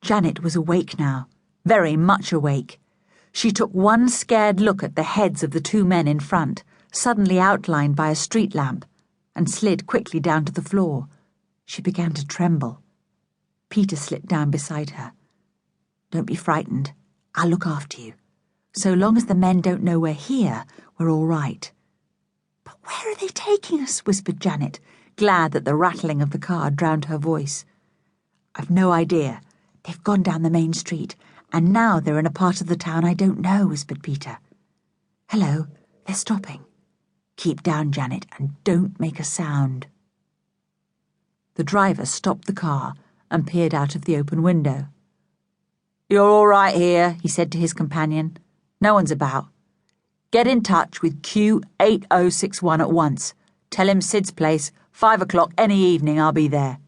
Janet was awake now, very much awake. She took one scared look at the heads of the two men in front, suddenly outlined by a street lamp, and slid quickly down to the floor. She began to tremble. Peter slipped down beside her. "Don't be frightened. I'll look after you. So long as the men don't know we're here, we're all right." "But where are they taking us?" whispered Janet, glad that the rattling of the car drowned her voice. "I've no idea. They've gone down the main street, and now they're in a part of the town I don't know," whispered Peter. "Hello, they're stopping. Keep down, Janet, and don't make a sound." The driver stopped the car and peered out of the open window. "You're all right here," he said to his companion. "No one's about. Get in touch with Q8061 at once. Tell him Sid's place, 5 o'clock any evening, I'll be there."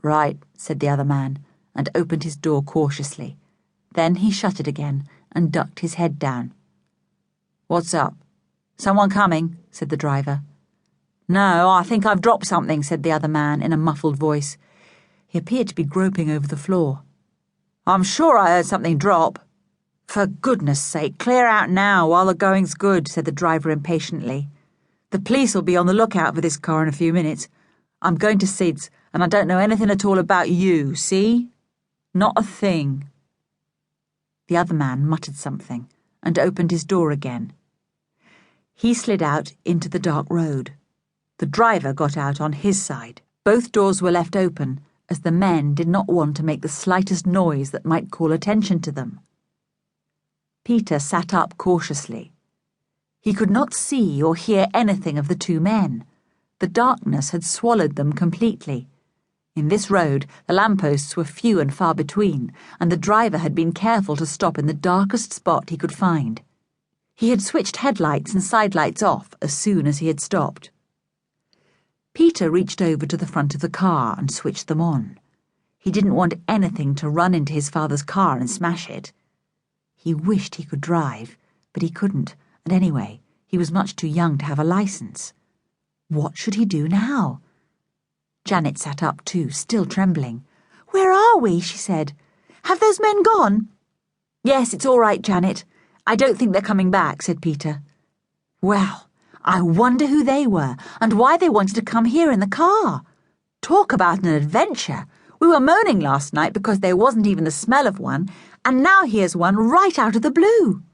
"Right," said the other man, and opened his door cautiously. Then he shut it again and ducked his head down. "What's up? Someone coming?" said the driver. "No, I think I've dropped something," said the other man in a muffled voice. He appeared to be groping over the floor. "I'm sure I heard something drop." "For goodness sake, clear out now while the going's good," said the driver impatiently. "The police will be on the lookout for this car in a few minutes. I'm going to Sid's, and I don't know anything at all about you, see? Not a thing." The other man muttered something and opened his door again. He slid out into the dark road. The driver got out on his side. Both doors were left open, as the men did not want to make the slightest noise that might call attention to them. Peter sat up cautiously. He could not see or hear anything of the two men. The darkness had swallowed them completely. In this road, the lampposts were few and far between, and the driver had been careful to stop in the darkest spot he could find. He had switched headlights and sidelights off as soon as he had stopped. Peter reached over to the front of the car and switched them on. He didn't want anything to run into his father's car and smash it. He wished he could drive, but he couldn't, and anyway, he was much too young to have a license. What should he do now? Janet sat up too, still trembling. "Where are we?" she said. "Have those men gone?" "Yes, it's all right, Janet. I don't think they're coming back," said Peter. "Well, I wonder who they were, and why they wanted to come here in the car. Talk about an adventure. We were moaning last night because there wasn't even the smell of one, and now here's one right out of the blue."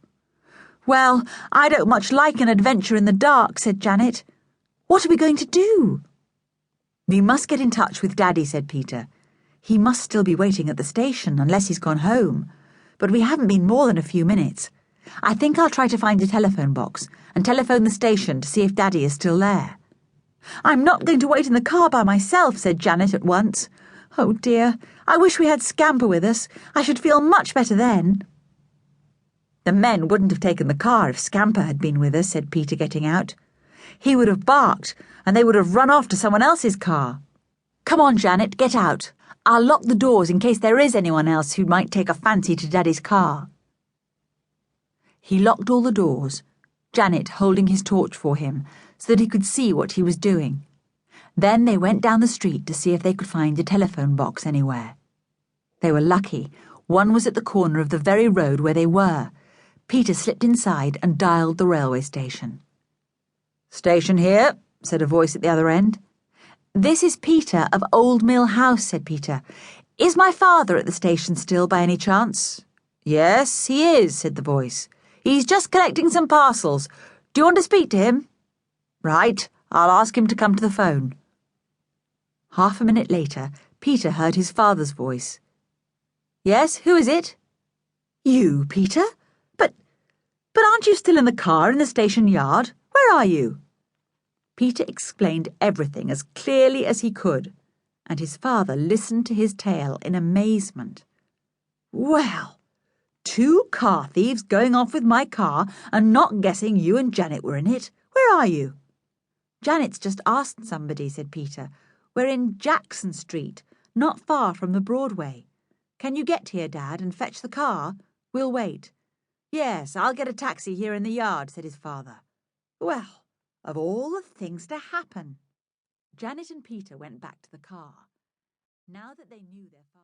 "Well, I don't much like an adventure in the dark," said Janet. "What are we going to do?" "We must get in touch with Daddy," said Peter. "He must still be waiting at the station, unless he's gone home. But we haven't been more than a few minutes. I think I'll try to find a telephone box and telephone the station to see if Daddy is still there." "I'm not going to wait in the car by myself," said Janet at once. "Oh dear, I wish we had Scamper with us. I should feel much better then." "The men wouldn't have taken the car if Scamper had been with us," said Peter, getting out. "He would have barked, and they would have run off to someone else's car. Come on, Janet, get out. I'll lock the doors in case there is anyone else who might take a fancy to Daddy's car." He locked all the doors, Janet holding his torch for him so that he could see what he was doing. Then they went down the street to see if they could find a telephone box anywhere. They were lucky. One was at the corner of the very road where they were. Peter slipped inside and dialed the railway station. "Station here," said a voice at the other end. "This is Peter of Old Mill House," said Peter. "Is my father at the station still by any chance?" "Yes, he is," said the voice. "He's just collecting some parcels. Do you want to speak to him?" "Right, I'll ask him to come to the phone." Half a minute later, Peter heard his father's voice. "Yes, who is it?" "You, Peter? But aren't you still in the car in the station yard? Where are you?" Peter explained everything as clearly as he could, and his father listened to his tale in amazement. "Well, 2 car thieves going off with my car and not guessing you and Janet were in it. Where are you?" "Janet's just asked somebody," said Peter. "We're in Jackson Street, not far from the Broadway. Can you get here, Dad, and fetch the car? We'll wait." "Yes, I'll get a taxi here in the yard," said his father. Well, of all the things to happen. Janet and Peter went back to the car. Now that they knew their father